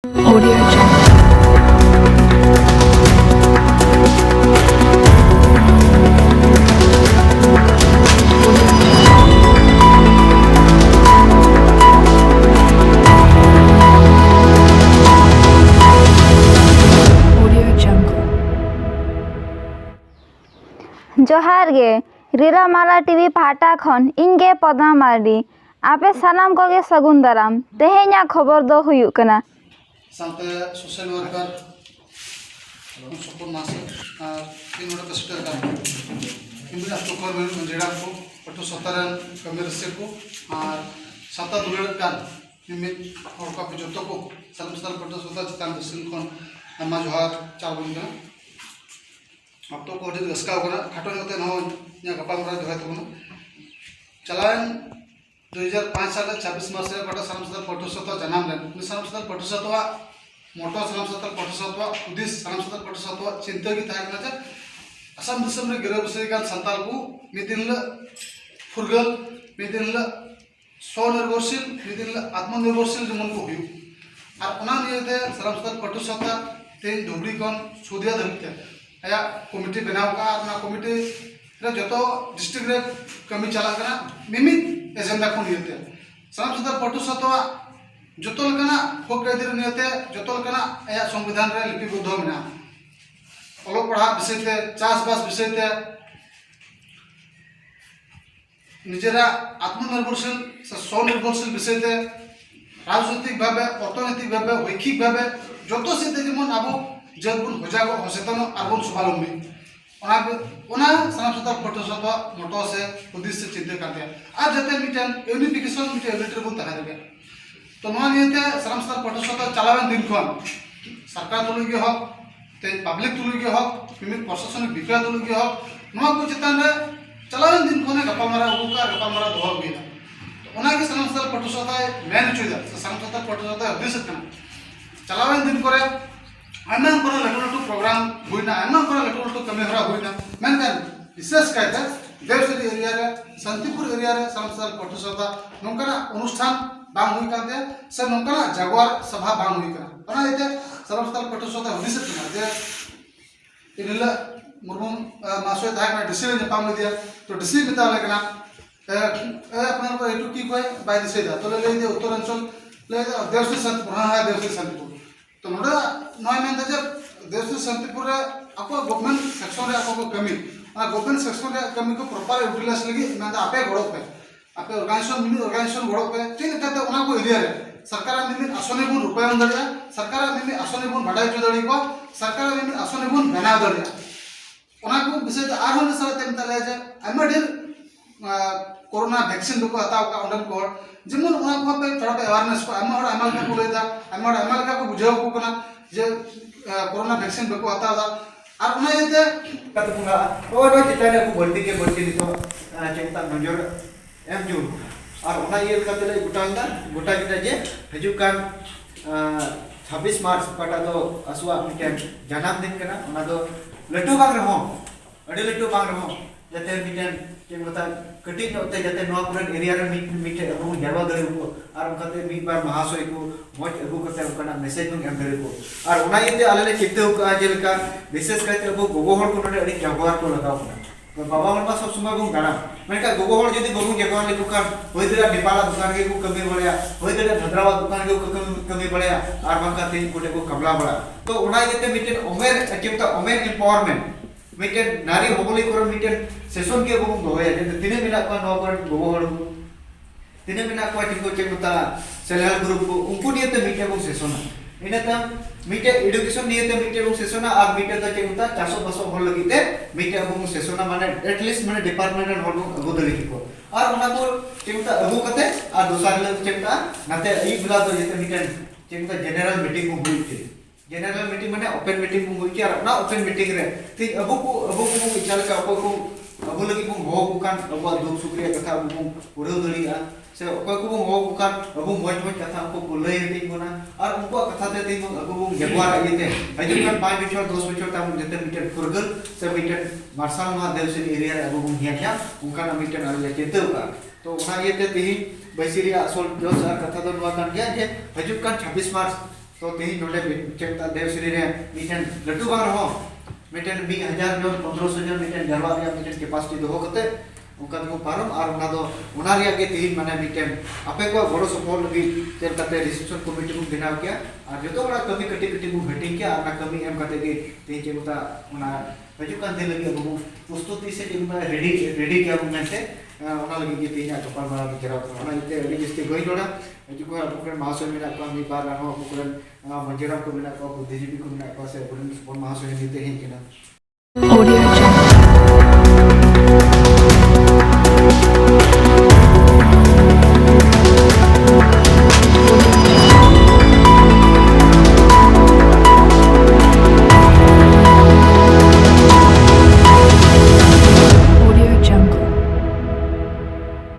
Audio Jungle. Audio Jungle. जोहार गे रीरामाला TV पाटा खन इनगे पद्मा मार्डी आपे सानाम कोगे सगुन दाराम तेहेन्या खबर दो हुयुक कना साथ सोशल वर्कर सपोर्ट मासे तीन बड़ा कस्टर का किंतु आप तो कर मंजिला को पटो सतारन कमेर से को और साता दुलर का निमित और का जोतो को सलमस्तर पटो सता चितान दर्शन को अम्मा जोहार चावल का अब तो कोडी दसका होगा खाटो होते न हो या कपाल मरा जोहार तो चलान 2005 साल 26 मार्च रे पटो सलमस्तर पटो सता जन्म लेन सलमस्तर पटो सता मोटो सलमस्तर पटो सता उदिस सलमस्तर पटो सता चिंता की था ना असम दिसम रे गिरब से का संताल को मिदिन फुरगल मिदिन स्वनिर्भरशील मिदिन आत्मनिर्भरशील जमन को हुई और उना नियते सलमस्तर पटो सता तेन धुबड़ी कन सुदिया धमते आया कमिटी बनाव का अपना कमिटी रे जतो डिस्ट्रिक्ट रे कमी चला करा मिमित एजेंडा को नियते सलमस्तर पटो सता जतो लकना हक कायदे नियते जतो लकना आया संविधान रे लिपिबद्ध मेना अलोक पढ़ा विषय ते चाषबास विषय ते निजेरा आत्मनिर्भरशील स्वनिर्भरशील विषय ते राजनैतिक भावे अर्थनैतिक भावे वैखिक भावे जतो से जेमन आबो जगबुन हजागो सचेतन आबुन स्वावलम्बी ओना सलमस्तर पटो सता मोटो से उद्देश्य से चिंता करते आज जते मिटन यूनिफिकेशन मिटे एलिटर बुन तहा देबे तो नोआ नियते सलमस्तर पटो सता चलावन दिन खन सरकार तुलुगे हक ते पब्लिक तुलुगे हक मिमित प्रशासनिक विकास तुलुगे हक नोआ को चितान रे चलावन दिन खने गपामारा उका गपामारा दोह बिना तो ओना के सलमस्तर पटो सता मेन चुइदा सलमस्तर पटो सता उद्देश्य कना चलावन दिन करे आयमा कोना लटू लटू प्रोग्राम हुइना आयमा कोना लटू लटू कमी हरा हुइना मेनकान विशेष कायदा देवसरी एरिया रे शांतिपुर एरिया रे सलमस्तर पटो सता नोंकना अनुष्ठान बांग हुई काते से नोंकना जागवार सभा बांग हुई कना ओना इते सलमस्तर पटो सता हुदिस कना जे इनला मुर्मु मासोय थाय मा डिसी ने पाम दिया तो डिसी बिता लेकना अपना को एटू की कोई बाय दिसे दा तो ले दे उत्तर अंचल ले देवसरी शांतिपुर हां देवसरी शांतिपुर तो नोडा नय मेन जे देवसरी शांतिपुर रे आपको गवर्नमेंट सेक्शन रे आपको कमी आ गवर्नमेंट सेक्शन रे कमी को प्रॉपर यूटिलाइज लगी मैं आपे गड़ो पे आपे ऑर्गेनाइजेशन मिनी ऑर्गेनाइजेशन गड़ो पे ठीक है उना को एरिया रे सरकार मिनी आसने बुन रूपायन दरिया सरकार मिनी आसने बुन बढ़ाई जो दड़ी को सरकार मिनी आसने बुन बना दरिया उना को विषय आर होने सारा तेम तले जे आइमा ढेर कोरोना वैक्सीन को हताव का अंडन को जेमन उना को पे थोड़ा पे अवेयरनेस को आइमा हर आइमा को लेदा आइमा आइमा को बुझाव को कना जे कोरोना वैक्सीन को हताव दा और उना येते kata punga oh kita aku berhenti itu cerita nonjor jur और उना ये kata ले गुटा kita je hajukan 26 मार्च पटा दो असवा मिटन जन्मदिन कना उना दो लट्टू बांग रहो अडे लट्टू बांग रहो जते मिटन के बता कटिंग होते जते नवा पुरन एरिया रे मिटे अबु जावा दरे को और उनते मी बार महाशय को मोज अबु करते उनका मैसेज में एम दरे को और उना ये आले चित्ते का जेलका विशेष करते अबु गोगो हर को नडे अडी जगवार को लगाव तो बाबा हर सब समय बुन गाना मेनका गोगो हर जदी बबु जगवार ले दुकान होय दरा नेपाला दुकान के को कमी बळया होय दरा भद्रावा दुकान के को कमी बळया और बंका तीन कोटे को कमला बळा तो उना ये मिटे ओमेर चिंता ओमेर एम्पावरमेंट मिटे नारी होबली कर मिटे सेशन के बबु दोया तिने मिना को नो कर गोगो हर तिने मिना को टिको चेकुता सेल्फ हेल्प ग्रुप को उनको नियते मिटे को सेशन इने तम मिटे एजुकेशन नियते मिटे को सेशन और मिटे तो चेकुता 400 हर लगिते मिटे को सेशन माने एटलीस्ट माने डिपार्टमेंटल हर अगो दली को और उना को चेकुता अगो कते और दोसर ले चेकुता नाते ई बुला तो जेते मिटे चेकुता जनरल मीटिंग को हुई जनरल मीटिंग माने ओपन मीटिंग को हुई और ना ओपन मीटिंग रे ती अबो को इचाल का को अबो लगी को हो कुकान अबो दुख सुक्रिया कथा अबो उड़ो दलिया से को हो कुकान अबो मोज कथा को लय हेटिंग बना और उनको कथा ते ती अबो जगवार आइते हजुकन 5 बछर 10 बछर ता जते मीटर फुरगल से मीटर मार्शल मा देवसरी एरिया रे अबो हिया उनका मीटर आले चेते का तो उना ये ते ती बैसिरिया असल जो कथा दो नुआ कान गया जे हजुकन 26 मार्च तो तेही नोडे चेक ता देवश्री रे मिटेन लट्टू बार हो मिटेन 1000 जन 1500 जन मिटेन जरवा रे मिटेन कैपेसिटी दोहो कते उनका को पारम और उना रिया के तेही माने मिटेन आपे को बड़ो सपोर्ट लगी तेल कते रिसेप्शन कमिटी को बनाव किया और जतो बड़ा कमी कटी कटी को भेटिंग किया और कमी एम कते के तेही चेकुता उना हजू कान दे लगी अब प्रस्तुति से टीम रेडी किया मेंटे उना लगी के तेही कपाल बड़ा बिचरा उना इते अभी जस्ते गई जोड़ा हजू को अपने महाशय मेरा को मी बार रानो अपने मंजरा को बिना को बुद्धिजीवी को बिना को से महाशय नीते ही किना